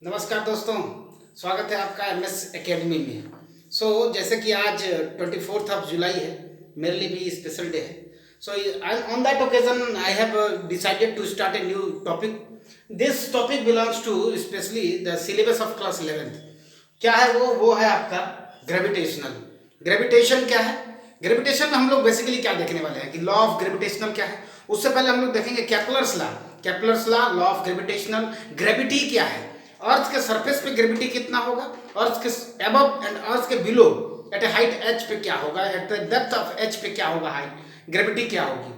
नमस्कार दोस्तों, स्वागत है आपका एमएस एकेडमी में। जैसे कि आज 24th ऑफ जुलाई है, मेरे लिए भी स्पेशल डे है। So on that occasion I have decided to start a new topic. This topic belongs to specially the syllabus of class 11th। क्या है वो है आपका ग्रेविटेशनल। ग्रेविटेशन क्या है? ग्रेविटेशन में हम लोग बेसिकली क्या देखने वाले हैं कि लॉ ऑफ ग्रेविटेशनल क्या है। उससे पहले हम लोग देखेंगे Kepler's law of gravitational. Gravity क्या है, अर्थ के सरफेस पे ग्रेविटी कितना होगा, अर्थ के अबव एंड अर्थ के below at a height H पे क्या होगा, at the depth of H पे क्या होगा, हाइट ग्रेविटी क्या होगी।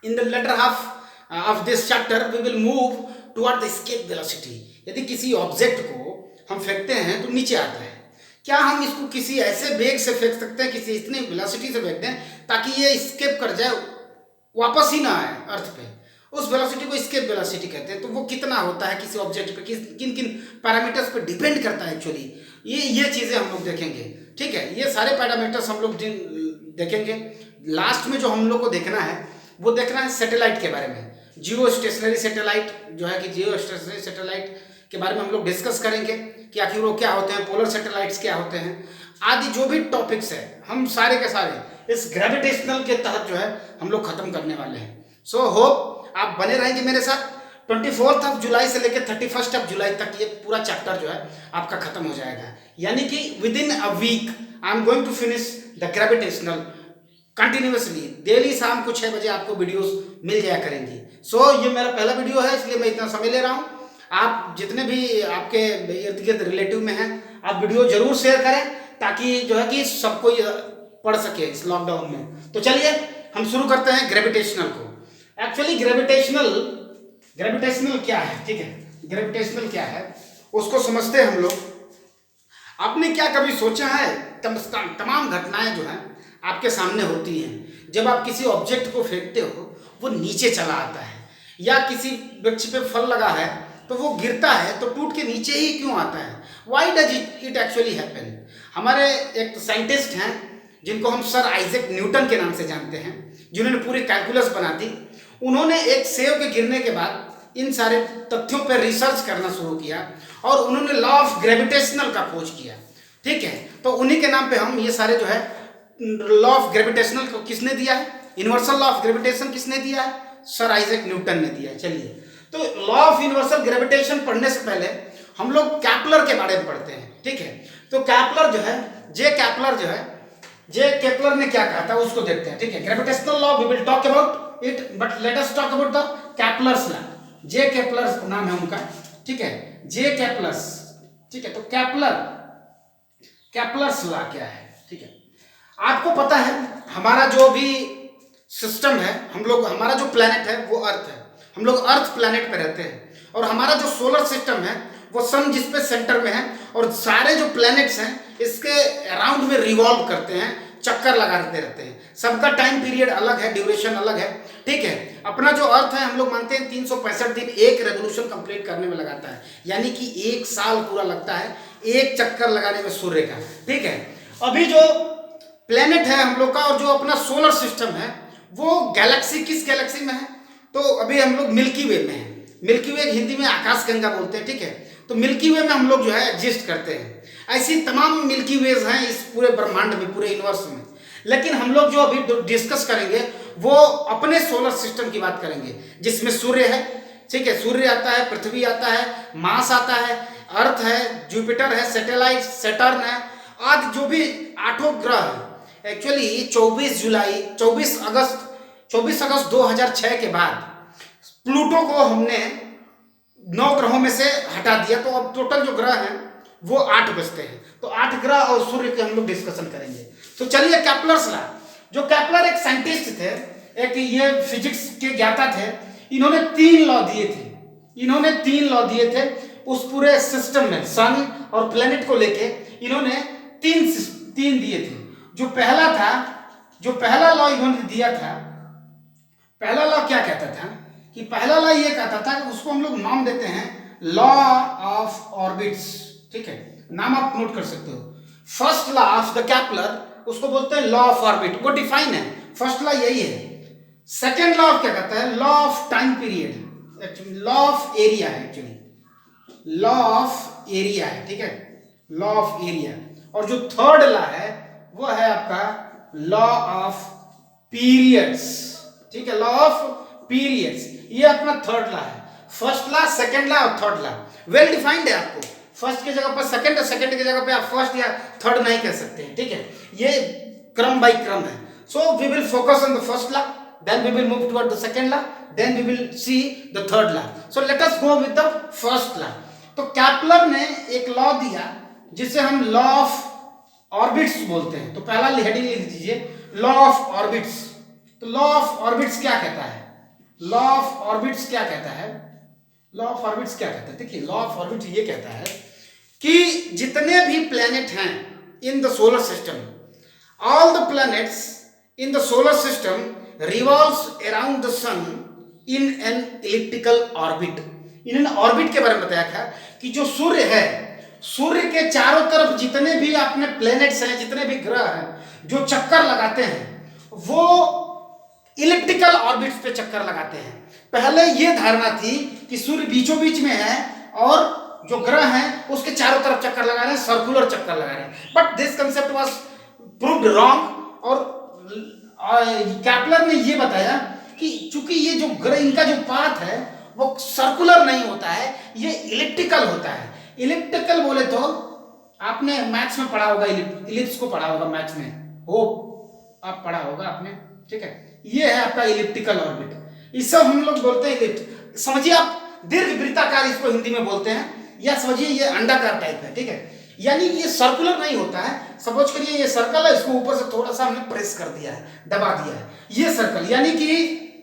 In the latter half of this chapter we will move toward the escape velocity. यदि किसी ऑब्जेक्ट को हम फेंकते हैं तो नीचे आता है, क्या हम इसको किसी ऐसे वेग से फेंक सकते हैं, किसी इतनी वेलोसिटी से फेंक दें ताकि ये एस्केप कर जाए, वापस ही ना आए अर्थ पे। उस वेलोसिटी को एस्केप वेलोसिटी कहते हैं। तो वो कितना होता है किसी ऑब्जेक्ट पे, किन किन पैरामीटर्स पे डिपेंड करता है एक्चुअली। ये चीज़ें हम लोग देखेंगे, ठीक है। ये सारे पैरामीटर्स हम लोग देखेंगे। लास्ट में जो हम लोग को देखना है वो देखना है सैटेलाइट के बारे में। जियो स्टेशनरी सैटेलाइट जो है कि जियो स्टेशनरी सैटेलाइट के बारे में हम लोग डिस्कस करेंगे कि आखिर वो क्या होते हैं, पोलर सैटेलाइट्स क्या होते हैं, आदि जो भी टॉपिक्स है हम सारे के सारे इस ग्रेविटेशनल के तहत जो है हम लोग खत्म करने वाले हैं। सो होप आप बने रहेंगे मेरे साथ। 24th ऑफ जुलाई से लेकर 31st ऑफ जुलाई तक ये पूरा चैप्टर जो है आपका खत्म हो जाएगा, यानी कि within a week I am going to finish the gravitational continuously. Daily शाम को 6 बजे आपको वीडियोस मिल जाया करेंगी। ये मेरा पहला वीडियो है, इसलिए मैं इतना समय ले रहा हूँ। आप जितने भी आपके इर्द गिर्द रिलेटिव में हैं, आप वीडियो जरूर शेयर करें ताकि जो है कि सबको पढ़ सके इस लॉकडाउन में। तो चलिए हम शुरू करते हैं ग्रेविटेशनल को। एक्चुअली ग्रेविटेशनल क्या है, ठीक है। ग्रेविटेशनल क्या है उसको समझते हैं हम लोग। आपने क्या कभी सोचा है, तमाम घटनाएं जो हैं आपके सामने होती हैं। जब आप किसी ऑब्जेक्ट को फेंकते हो वो नीचे चला आता है, या किसी वृक्ष पे फल लगा है तो वो गिरता है तो टूट के नीचे ही क्यों आता है। Why does it actually happen. हमारे एक साइंटिस्ट हैं जिनको हम सर आइजैक न्यूटन के नाम से जानते हैं, जिन्होंने पूरी कैलकुलस बना दी। उन्होंने एक सेब के गिरने के बाद इन सारे तथ्यों पर रिसर्च करना शुरू किया और उन्होंने लॉ ऑफ ग्रेविटेशनल का खोज किया, ठीक है। तो उन्हीं के नाम पे हम ये सारे जो है लॉ ऑफ ग्रेविटेशनल को किसने दिया है, यूनिवर्सल लॉ ऑफ ग्रेविटेशन किसने दिया है, सर आइजैक न्यूटन ने दिया है। चलिए, तो लॉ ऑफ यूनिवर्सल ग्रेविटेशन पढ़ने से पहले हम लोग कैपलर के बारे में पढ़ते हैं, ठीक है। तो कैपलर जो है, जे केपलर ने क्या कहा था उसको देखते हैं, ठीक है। Gravitational law we will talk about it, but let us talk about the Kepler's law. J Kepler नाम है उनका, ठीक है, जे केपलर्स, ठीक है। तो कैपलर्स लॉ क्या है, ठीक है। आपको पता है हमारा जो भी सिस्टम है, हम लोग, हमारा जो प्लेनेट है वो अर्थ है। हम लोग अर्थ प्लेनेट पे रहते हैं और हमारा जो सोलर सिस्टम है वो सन जिस पे सेंटर में है, और सारे जो प्लैनेट्स हैं इसके अराउंड में रिवॉल्व करते हैं, चक्कर लगाते रहते हैं। सबका टाइम पीरियड अलग है, ड्यूरेशन अलग है, ठीक है। अपना जो अर्थ है हम लोग मानते हैं 365 दिन एक रेवोल्यूशन कंप्लीट करने में लगाता है, यानी कि 1 साल पूरा लगता है एक चक्कर लगाने में सूर्य का, ठीक है। अभी जो प्लेनेट है हम लोग का और जो अपना सोलर सिस्टम है वो गैलेक्सी, किस गैलेक्सी में है, तो अभी हम लोग मिल्की वे में है। मिल्की वे हिंदी में आकाश गंगा बोलते हैं, ठीक है। तो मिल्की वे में हम लोग जो है एग्जिस्ट करते हैं। ऐसी तमाम मिल्की वेज हैं इस पूरे ब्रह्मांड में, पूरे यूनिवर्स में। लेकिन हम लोग जो अभी डिस्कस करेंगे वो अपने सोलर सिस्टम की बात करेंगे, जिसमें सूर्य है, ठीक है। सूर्य आता है, पृथ्वी आता है, मार्स आता है, अर्थ है, जुपिटर है, सैटेलाइट सैटर्न है, आदि जो भी 8 ग्रह है। एक्चुअली 24 अगस्त 2006 के बाद प्लूटो को हमने 9 ग्रहों में से हटा दिया, तो अब टोटल जो ग्रह हैं वो 8 बचते हैं। तो 8 ग्रह और सूर्य के हम लोग डिस्कशन करेंगे। तो चलिए कैपलर्स लॉ। जो कैपलर एक साइंटिस्ट थे, एक ये फिजिक्स के ज्ञाता थे, इन्होंने 3 लॉ दिए थे उस पूरे सिस्टम में, सन और प्लेनेट को लेके इन्होंने तीन दिए थे। जो पहला लॉ इन्होंने दिया था, पहला लॉ क्या कहता था कि पहला लॉ ये कहता था कि उसको हम लोग नाम देते हैं लॉ ऑफ ऑर्बिट्स, ठीक है। नाम आप नोट कर सकते हो। फर्स्ट लॉ ऑफ द कैपलर उसको बोलते हैं लॉ ऑफ ऑर्बिट, वो डिफाइन है, फर्स्ट लॉ यही है। सेकेंड लॉ क्या कहता है, law of time period, law of area है एक्चुअली। लॉ ऑफ एरिया है, ठीक है, लॉ ऑफ एरिया। और जो थर्ड लॉ है वो है आपका लॉ ऑफ पीरियड्स, ठीक है, लॉ ऑफ पीरियड्स, ये अपना थर्ड लॉ है। फर्स्ट लॉ, सेकंड लॉ और थर्ड लॉ वेल डिफाइंड है। आपको फर्स्ट की जगह पर सेकंड और सेकंड की जगह पे आप फर्स्ट या थर्ड नहीं कह सकते हैं, ठीक है, ये क्रम बाय क्रम है। So we will focus on the first law, then we will move toward the second law, then we will see the third law. So let us go with the first law. तो कैपलर ने एक law दिया जिसे हम law of orbits बोलते हैं। तो पहला हेडिंग लिख दीजिए, लॉ ऑफ ऑर्बिट्स। तो लॉ ऑफ ऑर्बिट्स क्या कहता है? लॉ ऑफ ऑर्बिट्स क्या कहता है? लॉ ऑफ ऑर्बिट्स क्या कहता है? देखिए, लॉ ऑफ ऑर्बिट्स ये कहता है कि जितने भी प्लैनेट हैं in the solar system, all the planets in the solar system revolves around the sun in an elliptical orbit. इन्होंने ऑर्बिट के बारे में बताया था कि जो सूर्य है, सूर्य के चारों तरफ जितने भी अपने प्लैनेट्स हैं, जितने भी ग्रह हैं, जो चक्कर लगाते हैं वो इलिप्टिकल ऑर्बिट्स पे चक्कर लगाते हैं। पहले ये धारणा थी कि सूर्य बीचों बीच में है और जो ग्रह हैं उसके चारों तरफ चक्कर लगा रहे हैं, सर्कुलर चक्कर लगा रहे हैं। But this concept was proved wrong. और कैपलर ने ये बताया कि चूंकि ये जो ग्रह, इनका जो पाथ है वो सर्कुलर नहीं होता है, ये इलिप्टिकल होता है। इलिप्टिकल बोले तो आपने मैथ्स में पढ़ा होगा, इलिप्स को पढ़ा होगा मैथ्स में, होप आप पढ़ा होगा आपने, ठीक है। ये है आपका इलिप्टिकल ऑर्बिट, इसे हम लोग बोलते हैं इलिप्ट। समझिए आप, दीर्घ वृत्ताकार इसको हिंदी में बोलते हैं, या समझिए ये अंडाकार टाइप है, ठीक है। यानी ये सर्कुलर नहीं होता है। सपोज करिए ये सर्कल है, इसको ऊपर से थोड़ा सा हमने प्रेस कर दिया है, दबा दिया है, ये सर्कल, यानी कि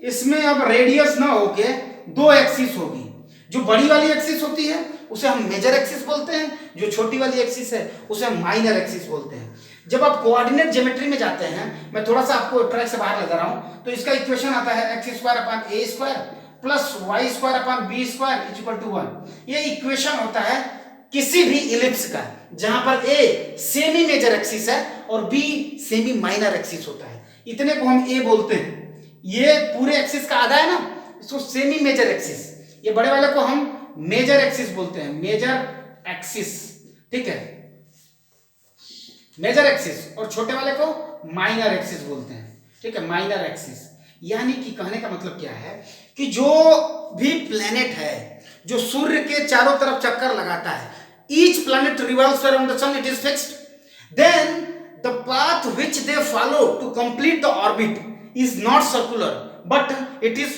इसमें अब रेडियस ना होके दो एक्सिस होगी। जो बड़ी वाली एक्सिस होती है उसे हम मेजर एक्सिस बोलते हैं, जो छोटी वाली एक्सिस है उसे हम माइनर एक्सिस बोलते हैं। जब आप कोऑर्डिनेट ज्योमेट्री में जाते हैं, मैं थोड़ा सा आपको ट्रैक से बाहर लगा रहा हूं, तो इसका इक्वेशन आता है x square upon a square plus y square upon b square equal to 1। ये इक्वेशन होता है किसी भी इलिप्स का जहां पर a सेमी मेजर एक्सिस है और b सेमी माइनर एक्सिस होता है। इतने को हम a बोलते हैं। ये पूरे एक्सिस का आधा है ना, इसको सेमी मेजर एक्सिस, ये बड़े वाले को हम मेजर एक्सिस बोलते हैं, मेजर एक्सिस, ठीक है, मेजर एक्सिस। और छोटे वाले को माइनर एक्सिस बोलते हैं, ठीक है, माइनर एक्सिस। यानी कि कहने का मतलब क्या है कि जो भी प्लेनेट है जो सूर्य के चारों तरफ चक्कर लगाता है, each planet revolves around the sun, it is fixed, then the path which they follow to complete the orbit is not circular but it is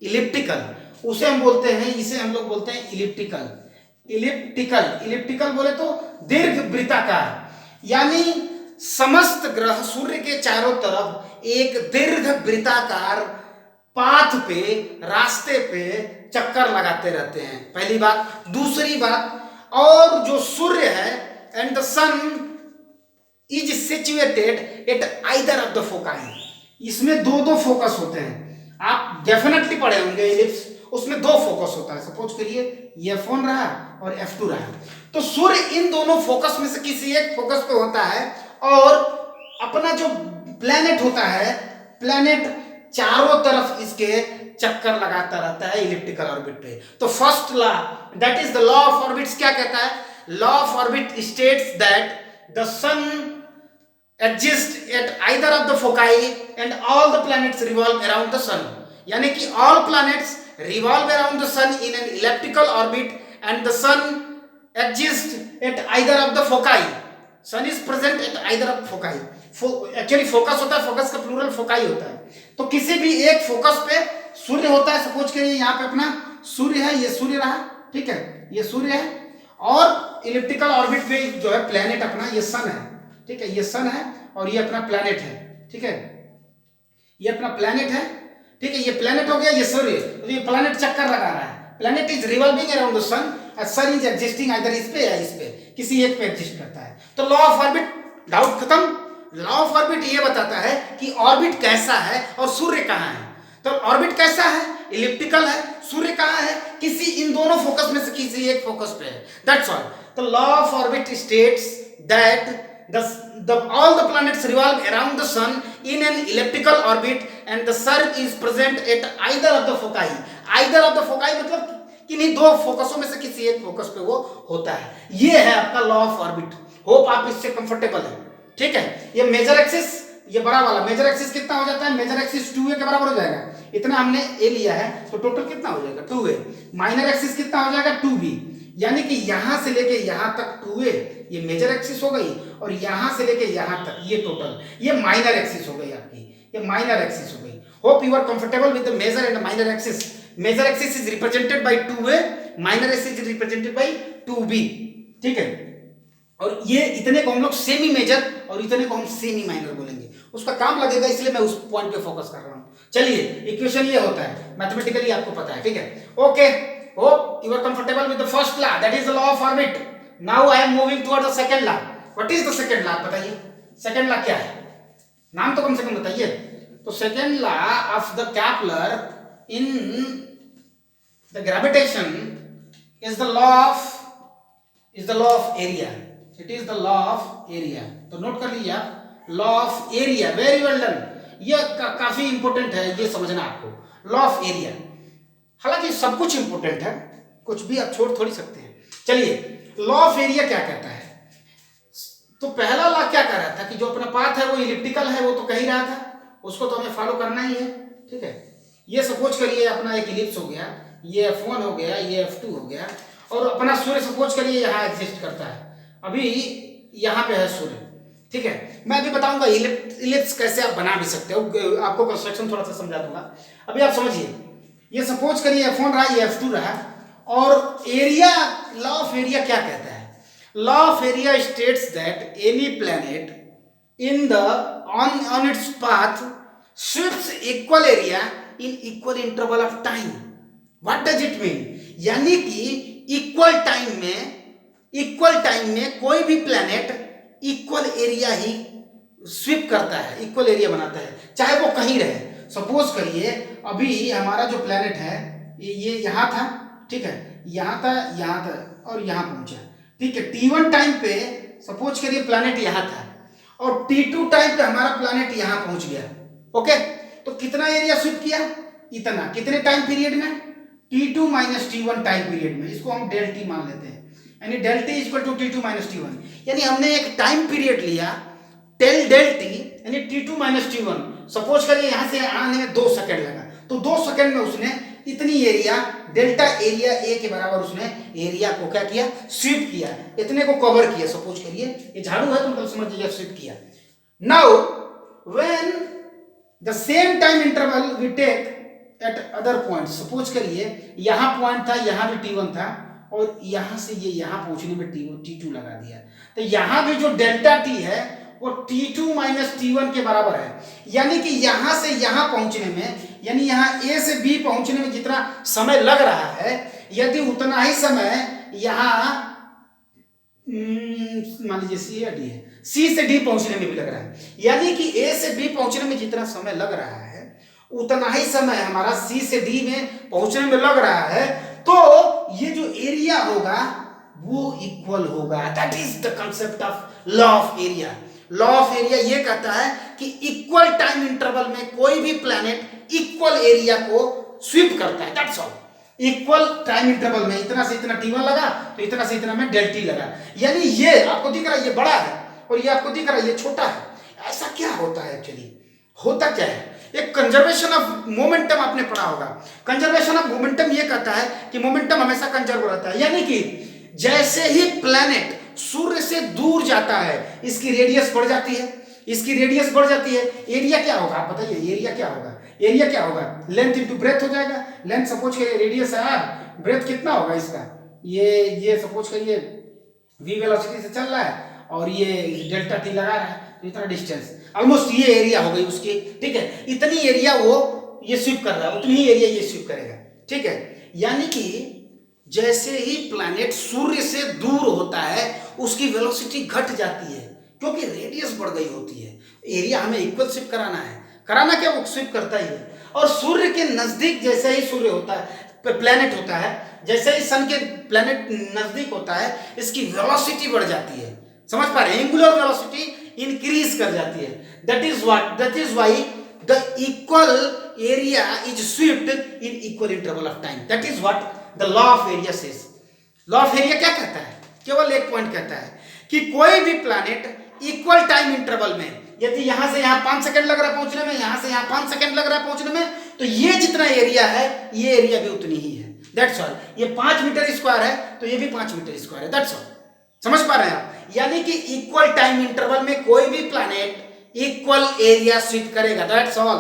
elliptical। उसे हम बोलते हैं, इसे हम लोग बोलते हैं इलिप्टिकल। इलिप्टिकल बोले तो दीर्घ वृत्ताकार, यानी समस्त ग्रह सूर्य के चारों तरफ एक दीर्घ वृत्ताकार पाथ पे, रास्ते पे चक्कर लगाते रहते हैं, पहली बात। दूसरी बात, और जो सूर्य है and the sun is situated at either of the foci, इसमें दो फोकस होते हैं। आप डेफिनेटली पढ़े होंगे इलिप्स, उसमें दो फोकस होता है। सपोज करिए ये F1 रहा और F2 रहा, तो सूर्य इन दोनों फोकस में से किसी एक फोकस पे होता है और अपना जो प्लेनेट होता है, प्लेनेट चारों तरफ इसके चक्कर लगाता रहता है इलिप्टिकल ऑर्बिट पे। तो first law, that is the law of orbits, क्या कहता है? Law of orbit states that the sun exist at either of the foci and all the planets revolve around the sun. यानी कि all planets revolve around the sun in an elliptical orbit and the sun exists at either of the foci. Sun is present at either of foci. Actually focus होता है, focus का plural foci होता है। तो किसी भी एक focus पे सूर्य होता है। सपोज करिए यहाँ पे अपना सूर्य है, ये सूर्य रहा, ठीक है, ये सूर्य है, और इलिप्टिकल ऑर्बिट पे जो है प्लेनेट अपना ये सन है, ठीक है, ये सन है और ये अपना प्लेनेट है, ठीक है, ये अपना प्लेनेट है, ठीक है, ये प्लेनेट हो गया, ये सूर्य, तो ये प्लेनेट चक्कर लगा रहा है। Planet is revolving around the sun and sun is existing either इस पे या इस पे, किसी एक पे एग्जिस्ट करता है। तो लॉ ऑफ ऑर्बिट, डाउट खत्म। लॉ ऑफ ऑर्बिट ये बताता है कि ऑर्बिट कैसा है और सूर्य कहाँ है। तो ऑर्बिट कैसा है? इलिप्टिकल है। सूर्य कहाँ है? किसी इन दोनों फोकस में से किसी एक फोकस पे है, दैट्स ऑल। तो law of orbit states that all the planets revolve around the sun in an elliptical orbit and the sun is present at either of the foci। either of the foci मतलब किन्हीं दो फोकसों में से किसी एक focus पे वो होता है। ये है आपका लॉ ऑफ ऑर्बिट। होप आप इससे कंफर्टेबल है, ठीक है। ये मेजर एक्सिस, ये बड़ा वाला मेजर एक्सिस कितना हो जाता है, मेजर एक्सिस 2a के बराबर हो जाएगा। इतना हमने a लिया है तो टोटल कितना हो जाएगा 2a। माइनर एक्सिस कितना हो जाएगा 2b, यानी कि यहां से लेके यहां तक 2a ये मेजर एक्सिस हो गई, और यहां से लेके यहां तक ये टोटल ये माइनर एक्सिस हो गई आपकी, ये माइनर एक्सिस हो गई। Hope you are comfortable with the major and minor axis. Major axis is represented by 2a, minor axis is represented by 2b, ठीक है। और ये इतने को हम लोग सेमी मेजर और इतने को हम सेमी माइनर बोलेंगे, उसका काम लगेगा, इसलिए मैं उस पॉइंट पे फोकस कर रहा हूं। चलिए इक्वेशन ये होता है, मैथमेटिकली आपको पता है, ठीक है। Okay, hope you are comfortable with the first law, that is the law of orbit. Now I am moving toward the second law. What is the second law, बताइए सेकंड लॉ क्या है, नाम तो कम से कम बताइए। तो second law of the Kepler in the gravitation is the law of area. It is the law of area. तो नोट कर लीजिए आप, law of area, very well done. ये काफी इंपॉर्टेंट है, ये समझना आपको, लॉ ऑफ एरिया। हालांकि सब कुछ इंपॉर्टेंट है, कुछ भी आप छोड़ थोड़ी सकते हैं। चलिए लॉ ऑफ एरिया क्या कहता है, तो पहला लॉ क्या कह रहा था कि जो अपना पाथ है वो इलिप्टिकल है, वो तो कह ही रहा था, उसको तो हमें फॉलो करना ही है, ठीक है। ये सपोज करिए अपना एक इलिप्स हो गया, ये F1 हो गया, ये F2 हो गया, और अपना सूर्य सपोज करिए यहाँ एग्जिस्ट करता है, अभी यहाँ पे है सूर्य, ठीक है। मैं अभी बताऊंगा इलिप्स कैसे आप बना भी सकते हो, आपको कंस्ट्रक्शन थोड़ा सा समझा दूंगा। अभी आप समझिए, ये सपोज करिए F1 रहा, ये F2 रहा, और एरिया, लॉ ऑफ एरिया क्या कहता है, law of area states that any planet in the on its path sweeps equal area in equal interval of time. What does it mean? यानी कि इक्वल टाइम में कोई भी प्लैनेट इक्वल एरिया ही SVEEP करता है, इक्वल एरिया बनाता है, चाहे वो कहीं रहे। सपोज करिए अभी हमारा जो प्लैनेट है ये यहाँ था, ठीक है, यहाँ था और यहाँ पहुंचा, ठीक है। T1 टाइम पे सपोज करिए प्लैनेट यहाँ था, और T2 टाइम पे हमारा प्लैनेट यहां पहुंच गया, ओके। तो कितना एरिया स्वीप किया, इतना, कितने टाइम पीरियड में, T2 माइनस T1 टाइम पीरियड में, इसको हम डेल टी मान लेते हैं, यानी del T equal to T2 माइनस T1, यानी हमने एक टाइम पीरियड लिया डेल टी, यानी T2 माइनस T1। सपोज करिए यहां से आने में 2 सेकंड लगा, तो 2 सेकंड में उसने इतनी एरिया, डेल्टा एरिया ए के बराबर उसने एरिया को क्या किया, स्वीप किया, इतने को कवर किया। सपोज करिए ये झाड़ू है तो मतलब समझ लीजिए स्वीप किया। Now when the same time interval we take at other point, suppose करिए यहाँ पॉइंट था, यहाँ भी T1 था, और यहाँ से ये यहाँ पहुंचने में T2 लगा दिया, तो यहाँ भी जो डेल्टा टी है वो T2 माइनस T1 के बराबर है। यानी कि यहां से यहां पहुंचने में, यानी यहां A से B पहुंचने में जितना समय लग रहा है, यदि उतना ही समय यहां मान लीजिए C या D है, C से D पहुंचने में भी लग रहा है, यानी कि A से B पहुंचने में जितना समय लग रहा है उतना ही समय हमारा C से D में पहुंचने में लग रहा है, तो ये जो एरिया होगा वो इक्वल होगा। That is the concept of law of area. Law of area ये कहता है कि इक्वल टाइम इंटरवल में कोई भी प्लैनेट इक्वल एरिया को स्वीप करता है, that's all. Equal time interval में इतना से इतना T1 लगा तो इतना से इतना में डेल टी लगा, यानी ये आपको दिख रहा है ये बड़ा है और ये आपको दिख रहा है ये छोटा है। ऐसा क्या होता है एक्चुअली, होता क्या है, एक कंजर्वेशन ऑफ मोमेंटम आपने पढ़ा होगा। कंजर्वेशन ऑफ मोमेंटम ये कहता है कि मोमेंटम हमेशा कंजर्व रहता है, यानी कि जैसे ही प्लैनेट सूर्य से दूर जाता है इसकी रेडियस बढ़ जाती है, इसकी रेडियस बढ़ जाती है, एरिया क्या होगा आप बताइए, एरिया क्या होगा, एरिया क्या होगा, लेंथ इंटू ब्रेथ हो जाएगा। लेंथ सपोज करिए रेडियस है r, ब्रेथ कितना होगा इसका, ये सपोज करिए v वेलोसिटी से चल रहा है और ये डेल्टा टी लगा रहा है, तो इतना डिस्टेंस ऑलमोस्ट ये एरिया हो गई उसकी, ठीक है। इतनी एरिया वो ये स्वीप कर रहा है, उतनी ही एरिया ये स्वीप करेगा, ठीक है। यानी कि जैसे ही प्लैनेट सूर्य से दूर होता है उसकी वेलोसिटी घट जाती है क्योंकि रेडियस बढ़ गई होती है। एरिया हमें इक्वल स्वीप कराना है, कराना क्या, वो स्वीप करता ही है। और सूर्य के नजदीक जैसे ही सूर्य होता है, प्लैनेट होता है, जैसे ही सन के प्लैनेट नजदीक होता है इसकी वेलोसिटी बढ़ जाती है, समझ पा रहे हैं, एंगुलर वेलोसिटी इंक्रीज कर जाती है। That is why the equal area is swept in equal interval of time. That is what the law of area says, law of area क्या कहता है, केवल एक पॉइंट कहता है कि कोई भी प्लैनेट इक्वल टाइम इंटरवल में, यदि यहां से यहां 5 सेकंड लग रहा है पहुंचने में, यहां से यहां 5 सेकंड लग रहा है पहुंचने में, तो ये जितना एरिया है ये एरिया भी उतनी ही है। That's all. ये 5 मीटर स्क्वायर है तो ये भी 5 मीटर स्क्वायर है। That's all. समझ पा रहे हैं आप? यानी कि इक्वल टाइम इंटरवल में कोई भी प्लैनेट इक्वल एरिया स्वीप करेगा। That's all.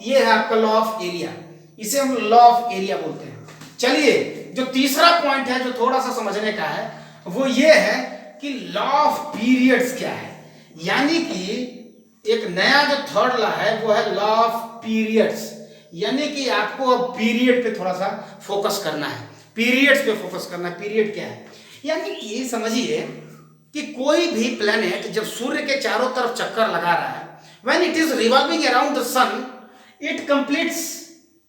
ये है आपका लॉ ऑफ एरिया, इसे हम लॉ ऑफ एरिया बोलते हैं। चलिए, जो तीसरा पॉइंट है जो थोड़ा सा समझने का है वो ये है कि लॉ ऑफ पीरियड्स क्या है। यानी कि एक नया जो थर्ड लॉ है वो है लॉ ऑफ पीरियड्स। यानी कि आपको अब पीरियड पे थोड़ा सा फोकस करना है, पीरियड्स पे फोकस करना है। पीरियड क्या है? यानी कि समझिए कि कोई भी प्लेनेट जब सूर्य के चारों तरफ चक्कर लगा रहा है, when it is revolving around the sun, it completes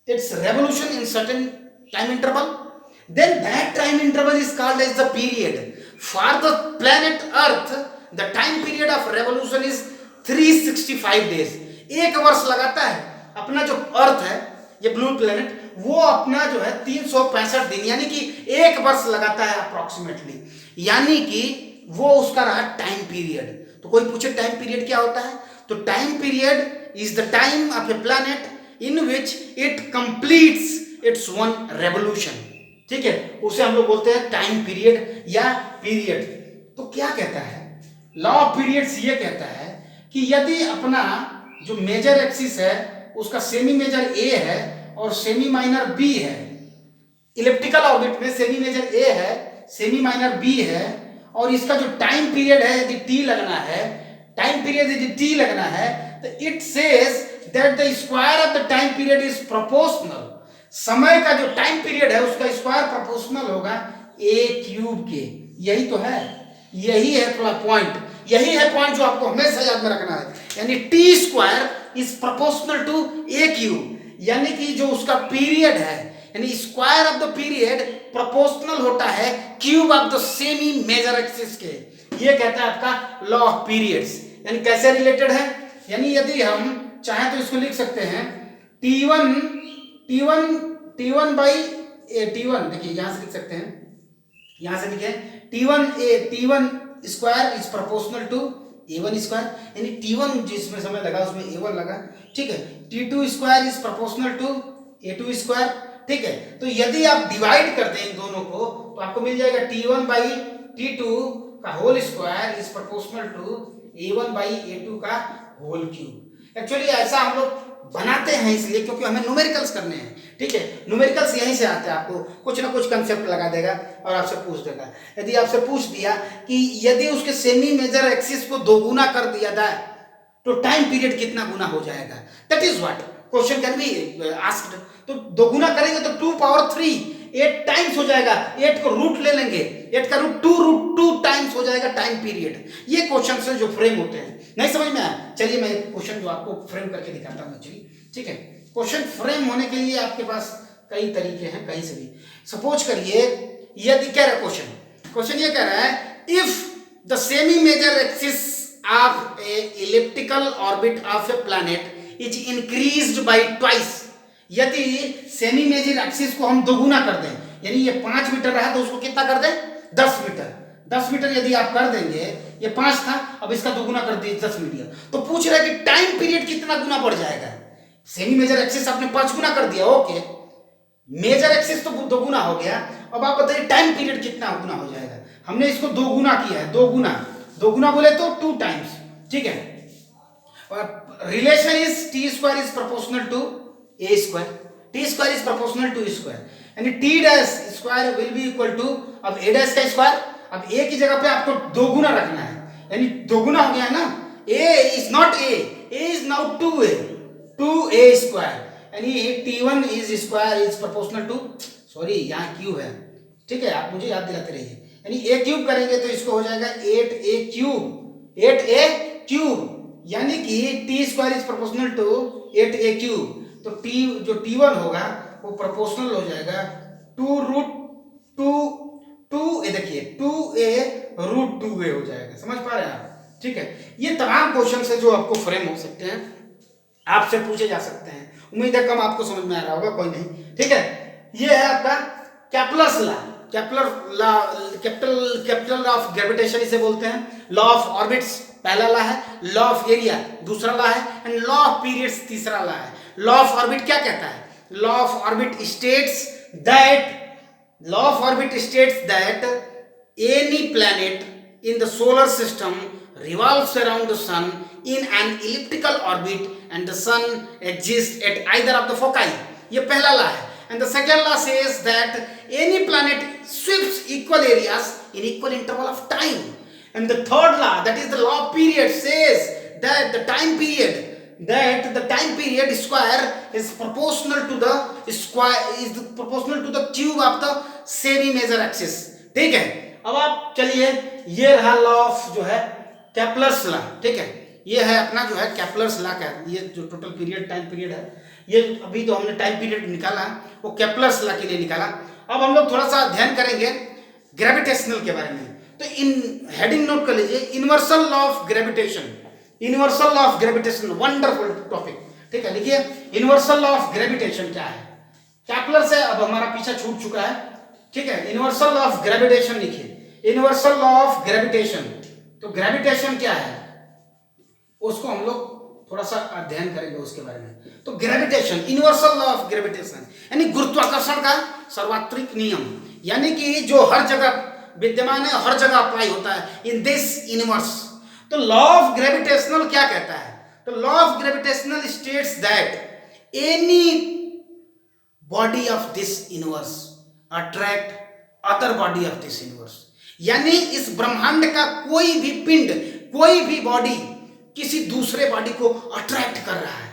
its revolution in certain time interval, then that time interval is called as the period. For the planet earth, the time period of revolution is 365 days. एक वर्ष लगाता है अपना जो अर्थ है, ये blue planet, वो अपना जो है 365 दिन, यानी कि एक वर्ष लगाता है अप्रोक्सीमेटली, यानी कि वो उसका रहा टाइम पीरियड। तो कोई पूछे टाइम पीरियड क्या होता है, तो time period is the time of a planet in which it completes it's one revolution. ठीक है, उसे हम लोग बोलते हैं टाइम पीरियड या पीरियड। तो क्या कहता है लॉ ऑफ पीरियड्स? ये कहता है कि यदि अपना जो मेजर एक्सिस है उसका सेमी मेजर ए है और सेमी माइनर बी है, इलिप्टिकल ऑर्बिट में सेमी मेजर ए है, सेमी माइनर बी है, और इसका जो टाइम पीरियड है यदि टी लगना है, टाइम पीरियड यदि टी लगना है, तो it says that the square of the time period is proportional. समय का जो टाइम पीरियड है उसका स्क्वायर प्रोपोर्शनल होगा ए क्यूब के। यही तो है, यही है थोड़ा पॉइंट, यही है पॉइंट जो आपको हमेशा याद में रखना है। यानी T square is proportional to a cube, यानी कि जो उसका पीरियड है, यानी square of the period proportional होता है cube of the semi major axis के। ये कहता है आपका लॉ ऑफ पीरियड्स। यानी कैसे रिलेटेड है, यानी यदि हम चाहें तो इसको लिख सकते हैं T1 बाई T1, देखिए यहां से लिख सकते हैं, यहां से लिखे T1 square is proportional to A1 square, यानी T1 जिसमें समय लगा उसमें A1 लगा। ठीक है, T2 square is proportional to A2 square. ठीक है, तो यदि आप डिवाइड कर दें इन दोनों को तो आपको मिल जाएगा T1 बाई T2 का whole square is proportional to A1 by A2 का होल क्यूब। एक्चुअली ऐसा हम लोग बनाते हैं इसलिए क्योंकि हमें न्यूमेरिकल्स करने हैं। ठीक है, न्यूमेरिकल्स यहीं से आते हैं, आपको कुछ ना कुछ कंसेप्ट लगा देगा और आपसे पूछ देगा। यदि आपसे पूछ दिया कि यदि उसके सेमी मेजर एक्सिस को दोगुना कर दिया जाए तो टाइम पीरियड कितना गुना हो जाएगा, that is what question can be asked. तो दोगुना करेंगे तो 2 पावर 3 8 टाइम्स हो जाएगा, 8 को रूट ले लेंगे, 8 का रूट 2 टाइम्स हो जाएगा टाइम पीरियड। ये क्वेश्चन से जो फ्रेम होते हैं, नहीं समझ में आया? चलिए मैं एक क्वेश्चन जो आपको फ्रेम करके दिखाता हूँ एक्चुअली। ठीक है, क्वेश्चन फ्रेम होने के लिए आपके पास कई तरीके हैं, कहीं से भी। सपोज करिए यदि कह रहा क्वेश्चन ये कह रहा है if the semi major axis of a elliptical orbit of a planet is increased by twice. यदि सेमी मेजर एक्सिस को हम दोगुना कर दें, यानी ये 5 मीटर रहा तो उसको कितना कर दें 10 मीटर। 10 मीटर यदि आप कर देंगे, ये 5 था, अब इसका दोगुना कर दिए 10 मीटर, तो पूछ रहा है कि टाइम पीरियड कितना गुना बढ़ जाएगा। सेमी मेजर एक्सिस आपने 5 गुना कर दिया, ओके, मेजर एक्सिस तो दोगुना हो गया, अब आप बताइए टाइम पीरियड कितना गुना हो जाएगा। हमने इसको दोगुना किया है, दोगुना बोले तो 2 टाइम्स। ठीक है, relation is T square is proportional to a square, T square is proportional to square, यानी T dash square will be equal to, अब ए डैश का स्क्वायर, अब ए की जगह पे आपको दोगुना रखना है, यानी दोगुना हो गया ना, a is not a is now 2a square, यानी T1 is square is proportional to, sorry यहाँ क्यूब है। ठीक है, आप मुझे याद दिलाते रहिए, यानी a क्यूब करेंगे तो इसको हो जाएगा 8a क्यूब, यानी कि T square is proportional to 8a cube. तो t जो T1 होगा वो प्रोपोर्शनल हो जाएगा 2√2, ये देखिए 2a√2a हो जाएगा। समझ पा रहे हैं आप? ठीक है, ये तमाम क्वेश्चन है जो आपको फ्रेम हो सकते हैं, आपसे पूछे जा सकते हैं। उम्मीद है कम आपको समझ में आ रहा होगा, कोई नहीं। ठीक है, ये है आपका Kepler's law, capital law of gravitation इसे बोलते हैं। लॉ ऑफ ऑर्बिट्स पहला लॉ है, लॉ ऑफ एरिया दूसरा लॉ है, एंड लॉ ऑफ पीरियड्स तीसरा लॉ है। लॉ ऑफ ऑर्बिट क्या कहता है? Law of orbit states that any planet in the solar system revolves around the sun in an elliptical orbit and the sun exists at either of the foci. ये पहला law है। And the second law says that any planet sweeps equal areas in equal interval of time. And the third law, that is the law of period, says that the time period square is proportional to the cube of the semi major axis. ठीक है, अब आप चलिए, ये रहा law of जो है Kepler's law. ठीक है, ये है अपना जो है कैप्लर्स लॉ का, ये जो टोटल पीरियड टाइम पीरियड है, ये अभी तो हमने टाइम पीरियड निकाला वो कैप्लर्स लॉ के लिए निकाला। अब हम लोग थोड़ा सा अध्ययन करेंगे ग्रेविटेशनल के बारे में। तो इन हेडिंग नोट कर लीजिए, universal law of gravitation, universal law of gravitation, wonderful topic. ठीक है, लिखिए यूनिवर्सल लॉ ऑफ ग्रेविटेशन क्या है। कैप्लर से अब हमारा पीछा छूट चुका है। ठीक है, यूनिवर्सल लॉ ऑफ ग्रेविटेशन लिखिए, यूनिवर्सल लॉ ऑफ ग्रेविटेशन। तो ग्रेविटेशन क्या है उसको हम लोग थोड़ा सा अध्ययन करेंगे उसके बारे में। तो gravitation, universal law of gravitation यानी गुरुत्वाकर्षण का सर्वात्रिक नियम, यानी कि जो हर जगह विद्यमान है, हर जगह अप्लाई होता है इन दिस यूनिवर्स। तो लॉ ऑफ ग्रेविटेशनल क्या कहता है? तो law of gravitational states that any body of this universe attract other body of this universe, यानी इस ब्रह्मांड का कोई भी पिंड, कोई भी बॉडी किसी दूसरे बॉडी को अट्रैक्ट कर रहा है।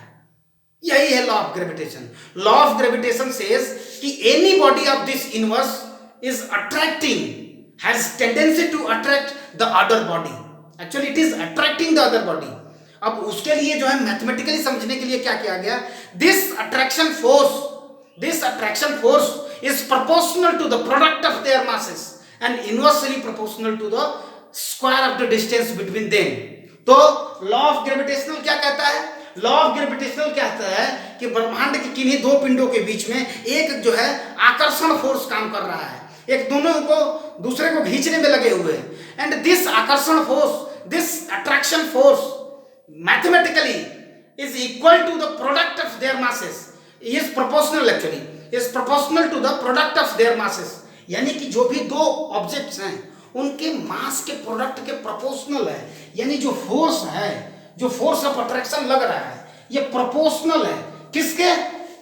यही है law of gravitation. Law of gravitation says कि any body of this universe is attracting, has tendency to attract the other body. Actually it is attracting the other body. अब उसके लिए जो है मैथमेटिकली समझने के लिए क्या किया गया, this attraction force is proportional to the product of their masses and inversely proportional to the square of the distance between them. तो लॉ ऑफ ग्रेविटेशनल क्या कहता है? लॉ ऑफ ग्रेविटेशनल कहता है कि ब्रह्मांड के किन्हीं दो पिंडों के बीच में एक जो है आकर्षण फोर्स काम कर रहा है, एक दोनों को दूसरे को खींचने में लगे हुए हैं। एंड दिस आकर्षण force, this attraction force mathematically is equal to the product of their masses, is proportional actually, is proportional to the product of their masses। यानी कि जो भी दो ऑब्जेक्ट्स हैं उनके मास के प्रोडक्ट के प्रोपोर्शनल है, यानी जो फोर्स है, जो फोर्स ऑफ अट्रैक्शन लग रहा है, ये प्रोपोर्शनल है किसके?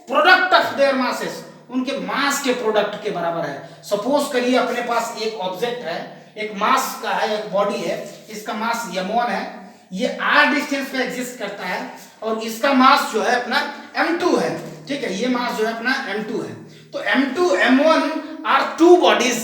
प्रोडक्ट ऑफ देयर मासेस, उनके मास के प्रोडक्ट के बराबर है। सपोज करिए अपने पास एक ऑब्जेक्ट है, एक मास का है, एक बॉडी है, इसका मास m1 है, ये r डिस्टेंस पे एग्जिस्ट करता है और इसका मास जो है अपना m2 है। ठीक है, ये मास जो है अपना m2 है। तो m2 m1 are two bodies,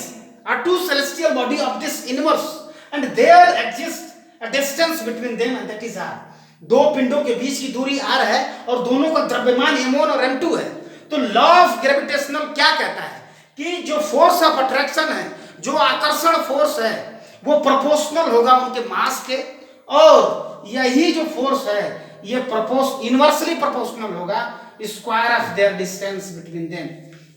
are two celestial body of this universe and there exists a distance between them and that is r। दो पिंडों के बीच की दूरी r है और दोनों का द्रव्यमान m1 और m2 है। तो लॉ ऑफ ग्रेविटेशनल क्या कहता है कि जो फोर्स ऑफ अट्रैक्शन है, जो आकर्षण फोर्स है, वो प्रोपोर्शनल होगा उनके मास के, और यही जो फोर्स है ये इनवर्सली प्रोपोर्शनल होगा square of their distance between them,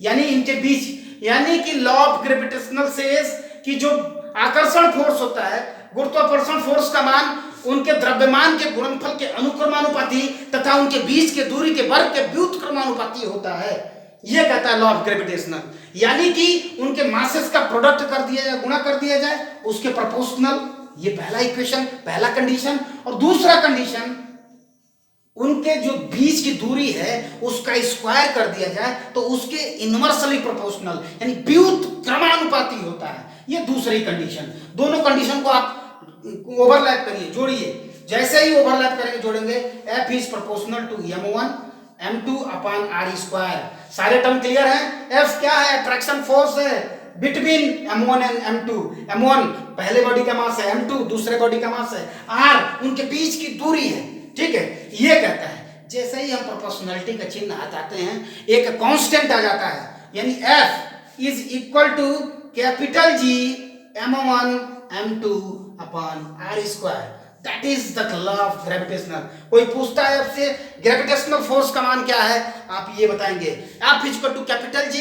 यानी इनके बीच। यानी कि लॉ ऑफ ग्रेविटेशनल सेज कि जो आकर्षण फोर्स होता है, गुरुत्वाकर्षण फोर्स का मान उनके द्रव्यमान के गुणनफल के अनुक्रमानुपाती तथा उनके बीच के दूरी के वर्ग के व्युत्क्रमानुपाती होता है। यह कहता है लॉ ऑफ ग्रेविटेशनल, यानी कि उनके मासेस का प्रोडक्ट कर दिया जाए, गुणा कर दिया जाए उसके प्रोपोर्शनल। ये पहला इक्वेशन, पहला कंडीशन। और दूसरा कंडीशन, उनके जो बीच की दूरी है उसका स्क्वायर कर दिया जाए तो उसके इनवर्सली प्रोपोर्शनल यानी व्युत्क्रमानुपाती होता है। ये दूसरी कंडीशन। दोनों कंडीशन को आप ओवरलैप करिए, जोड़िए। जैसे ही ओवरलैप करेंगे, जोड़ेंगे, F is proportional to m1 m2 upon r square. सारे टर्म क्लियर हैं? F क्या है? अट्रैक्शन फोर्स है between m1 and m2। m1 पहले बॉडी का मास है, m2 दूसरे बॉडी का मास है, r उनके बीच की दूरी है। ठीक है, ये कहता है। जैसे ही हम प्रोपोर्शनलिटी का चिन्ह हटाते हैं एक कांस्टेंट आ जाता है, यानी F is equal to capital G m1 m2 upon r square. That is the law of gravitational. कोई पूछता है आपसे ग्रेविटेशनल फोर्स का मान क्या है, आप ये बताएंगे F equal to capital G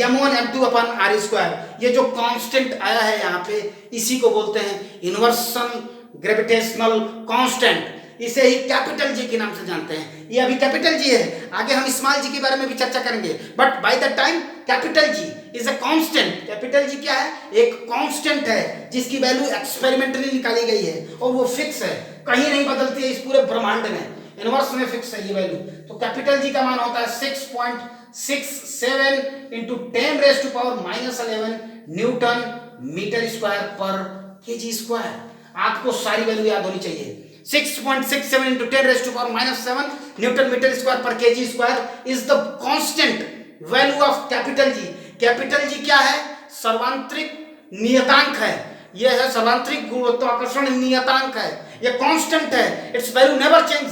m1 m2 upon r square. ये जो कांस्टेंट आया है यहाँ पे, इसी को बोलते हैं इन्वर्सल ग्रेविटेशनल कांस्टेंट। इसे ही कैपिटल जी के नाम से जानते हैं। ये अभी कैपिटल जी है, आगे हम स्मॉल जी के बारे में भी चर्चा करेंगे, but by the time capital G is a constant. Capital G क्या है, एक कांस्टेंट है जिसकी वैल्यू एक्सपेरिमेंटली निकाली गई है और वो फिक्स है, कहीं नहीं बदलती है इस पूरे ब्रह्मांड में, यूनिवर्स में फिक्स है ये वैल्यू। तो कैपिटल जी का मान होता है 6.67 इंटू 10⁻⁻11 न्यूटन मीटर स्क्वायर पर केजी स्क्वायर। आपको सारी वैल्यू याद होनी चाहिए। 6.67 into 10⁻⁻7 न्यूटन मीटर स्क्वायर पर KG square is the constant value of capital G. Capital G क्या है, सर्वांतरिक नियतांक है, यह है सर्वांतरिक गुरुत्वाकर्षण नियतांक है, यह कांस्टेंट है, it's value never change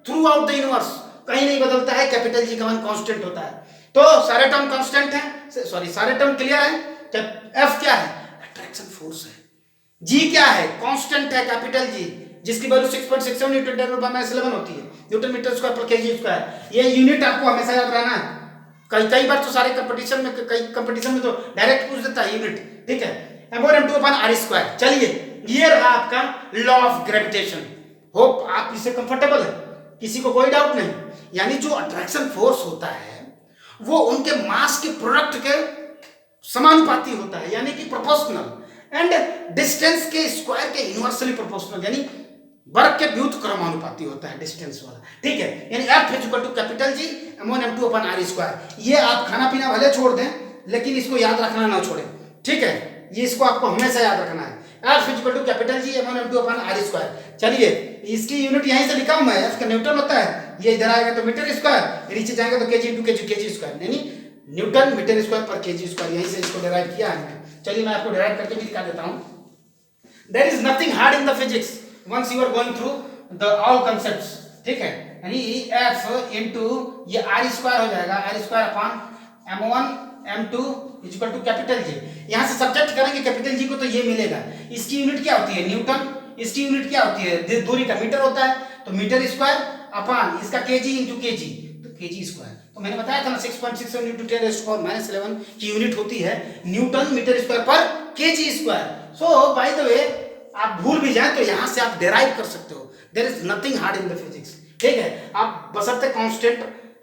through out the universe, कहीं नहीं बदलता है। कैपिटल जी का मान कांस्टेंट होता है। तो सारे टर्म कांस्टेंट है, सॉरी सारे टर्म क्लियर है। एफ क्या है, अट्रैक्शन फोर्स है। जी क्या है, कांस्टेंट है कैपिटल जी, जिसकी वैल्यू 6.67 न्यूटन 10⁻11 होती है न्यूटन मीटर स्क्वायर पर केजी स्क्वायर। ये यूनिट आपको हमेशा याद रहना है। कई बार तो सारे कंपटीशन में, कई कंपटीशन में तो डायरेक्ट पूछ देता है यूनिट, ठीक है, m1 m2 upon r square. चलिए ये रहा आपका लॉ ऑफ ग्रेविटेशन। होप आप इससे कंफर्टेबल है, किसी को कोई डाउट नहीं। यानी जो अट्रैक्शन फोर्स होता है वो उनके मास के प्रोडक्ट के समानुपाती होता है, यानी कि प्रोपोर्शनल, एंड डिस्टेंस के स्क्वायर के इनवर्सली प्रोपोर्शनल, यानी वर्ग के व्युत्क्रमानुपाती होता है डिस्टेंस वाला, ठीक है। यानी F equal to capital G m1 m2 upon r square. ये आप खाना पीना भले छोड़ दें, लेकिन इसको याद रखना ना छोड़ें, ठीक है, ये इसको आपको हमेशा याद रखना है। F equal to capital G m1 m2 upon r square. चलिए इसकी यूनिट यहीं से लिखा हूं मैं, F का न्यूटन होता है, ये इधर आएगा तो मीटर स्क्वायर, नीचे जाएगा तो kg into kg स्क्वायर, यानी न्यूटन मीटर स्क्वायर पर केजी स्क्वायर। यहीं से इसको डिराइव किया है। चलिए मैं आपको डिराइव करके भी दिखा देता हूं। There is nothing hard in the physics once you are going through the all concepts, ठीक है। यानी F into ये r स्क्वायर हो जाएगा, r square upon m1 m2 equal to capital G। यहाँ से सब्जेक्ट करेंगे कैपिटल G को तो ये मिलेगा। इसकी यूनिट क्या होती है, न्यूटन। इसकी यूनिट क्या होती है, दूरी का मीटर होता है, तो मीटर स्क्वायर अपॉन इसका kg into kg, तो kg स्क्वायर। तो मैंने बताया था ना 6.67 into 10⁻11 की यूनिट होती है न्यूटन मीटर स्क्वायर पर kg square. So by the way आप भूल भी जाए तो यहां से आप डेराइव कर सकते हो। There is nothing hard in the physics, ठीक है। आप बशर्ते कांस्टेंट,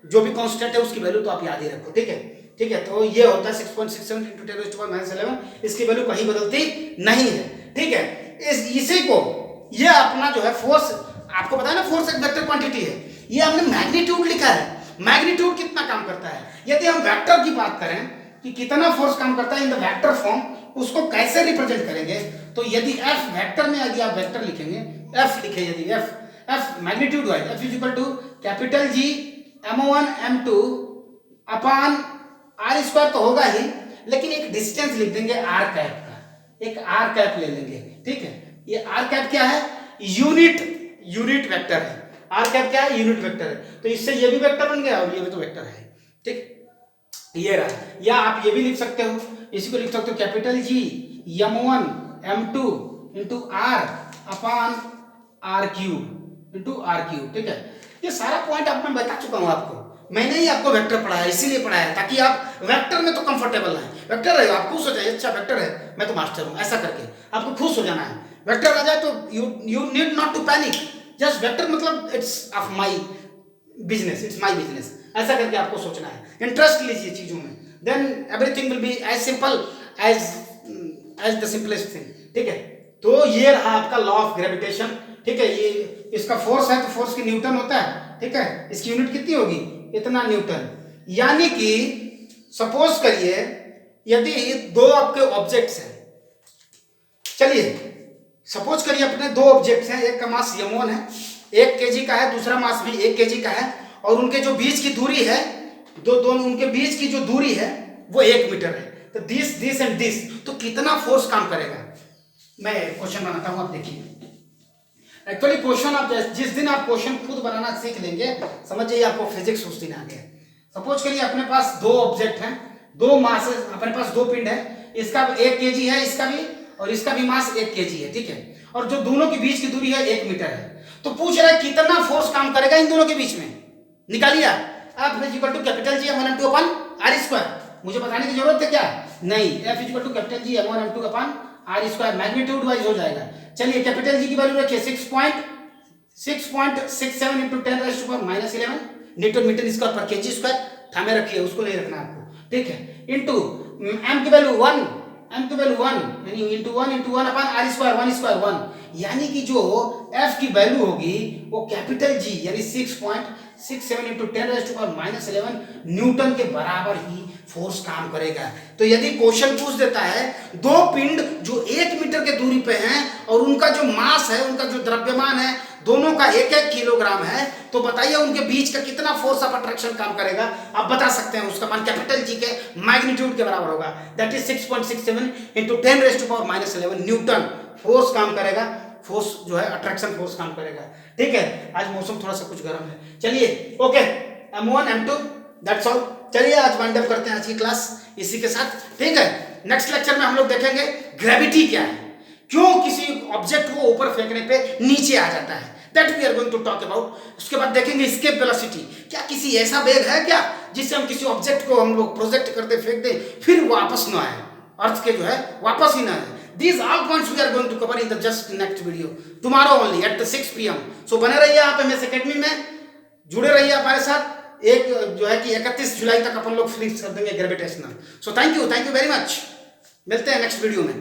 जो भी कांस्टेंट है उसकी वैल्यू तो आप याद ही रखो, ठीक है, ठीक है। तो ये होता है 6.67 into 10⁻11, इसकी वैल्यू कहीं बदलती नहीं है, ठीक है। इसी को ये अपना जो है फोर्स, आपको पता है ना फोर्स एक वेक्टर क्वांटिटी है, ये हमने मैग्नीट्यूड लिखा है। मैग्नीट्यूड कितना काम करता है, यदि हम वेक्टर की बात करें कि कितना फोर्स काम करता है इन द वेक्टर फॉर्म, उसको कैसे रिप्रेजेंट करेंगे, तो यदि F वेक्टर में यदि आप वेक्टर लिखेंगे, F लिखे यदि F magnitude wise, F is equal to capital G m1 m2 upon r square तो होगा ही, लेकिन एक डिस्टेंस लिख देंगे r कैप का, एक r कैप ले लेंगे, ठीक है। ये r कैप क्या है, यूनिट वेक्टर है। r कैप क्या है, यूनिट वेक्टर है। तो इससे ये भी वेक्टर बन गया और ये भी तो वेक्टर है, ठीक। ये रहा, या आप ये भी लिख सकते हो, इसी को लिख सकते हो capital G m1 m2 into r upon r cube into r cube, ठीक है। ये सारा पॉइंट आप मैं बता चुका हूं आपको, मैंने ही आपको वेक्टर पढ़ाया, इसीलिए पढ़ाया ताकि आप वेक्टर में तो कंफर्टेबल हैं। वेक्टर है आप खुश हो जाए, अच्छा वेक्टर है मैं तो मास्टर हूं, ऐसा करके आपको खुश हो जाना है। वेक्टर आ जाए तो you need not to panic, just vector मतलब it's of my business, it's my business, ऐसा करके आपको सोचना है। इंटरेस्ट लीजिए चीजों में, then everything will be as simple as the simplest thing, ठीक है। तो ये रहा आपका लॉ ऑफ ग्रेविटेशन, ठीक है। ये इसका फोर्स है तो फोर्स की न्यूटन होता है, ठीक है। इसकी यूनिट कितनी होगी, इतना न्यूटन। यानी कि सपोज करिए यदि दो आपके ऑब्जेक्ट्स हैं, चलिए सपोज करिए अपने दो ऑब्जेक्ट्स हैं, एक का मास m1 है, 1 kg का है, दूसरा मास भी 1 kg का है, और उनके जो बीच की दूरी है, दोनों उनके बीच की जो दूरी है वो 1 मीटर है। तो दिस एंड दिस, तो कितना फोर्स काम करेगा। मैं क्वेश्चन बनाता हूं, आप देखिए। एक्चुअली क्वेश्चन आप जिस दिन आप क्वेश्चन खुद बनाना सीख लेंगे, समझ जाइए आपको फिजिक्स उस दिन आ गया। सपोज करिए अपने पास दो ऑब्जेक्ट हैं, दो मास, अपने पास दो पिंड है, इसका 1 kg है इसका भी, और इसका भी मास 1 kg है, ठीक है, और जो दोनों के बीच की दूरी है 1 मीटर है। तो पूछ रहा है कितना फोर्स काम करेगा इन दोनों के बीच में, निकालिए F is equal to capital G m1 m2 upon r square. मुझे बताने की जरूरत है क्या? नहीं, F is equal to capital G m1 m2 upon r square magnitude wise हो जाएगा। चलिए कैपिटल G की वैल्यू रखिए 6.67 इंटू 10⁻⁻11 न्यूटन मीटर स्क्वायर पर केजी स्क्वायर। थामे रखिए, उसको नहीं रखना आपको, ठीक है। इंटू m की वैल्यू 1, m की वैल्यू 1 यानी इंटू 1 अपन r स्क्वायर 1 स्क्वायर 1, यानी कि जो f की वैल्यू होगी वो कैपिटल G यानी 6.67 इंटू 10⁻⁻11 न्यूटन के बराबर ही फोर्स काम करेगा। तो यदि क्वेश्चन पूछ देता है दो पिंड जो 1 मीटर के दूरी पे हैं और उनका जो मास है, उनका जो द्रव्यमान है, दोनों का 1-1 किलोग्राम है, तो बताइए उनके बीच का कितना फोर्स ऑफ अट्रैक्शन काम करेगा। आप बता सकते हैं, उसका मान कैपिटल G के मैग्नीट्यूड के बराबर होगा, that is 6.67 into 10⁻⁻11 Newton force काम करेगा। फोर्स जो है अट्रैक्शन फोर्स काम करेगा, ठीक है। आज मौसम थोड़ा सा कुछ गर्म है। चलिए okay, m1 m2 that's all. चलिए आज वाइंड अप करते हैं आज की क्लास इसी के साथ, ठीक है। नेक्स्ट लेक्चर में हम लोग देखेंगे ग्रेविटी क्या है, क्यों किसी ऑब्जेक्ट को ऊपर फेंकने पे नीचे आ जाता है, that we are going to talk about. उसके बाद देखेंगे एस्केप वेलोसिटी, क्या किसी ऐसा वेग है क्या जिससे हम किसी ऑब्जेक्ट को हम लोग प्रोजेक्ट करते फेंक दें फिर वापस ना आए, अर्थ के जो है वापस ही ना आए। These all points we are going to cover in the just next video tomorrow only at the 6 PM. So बने रहिए आप MS Academy में, जुड़े रहिए हमारे साथ। एक जो है कि 31 जुलाई तक अपन लोग फिनिश कर देंगे gravitational. So thank you very much, मिलते हैं नेक्स्ट वीडियो में।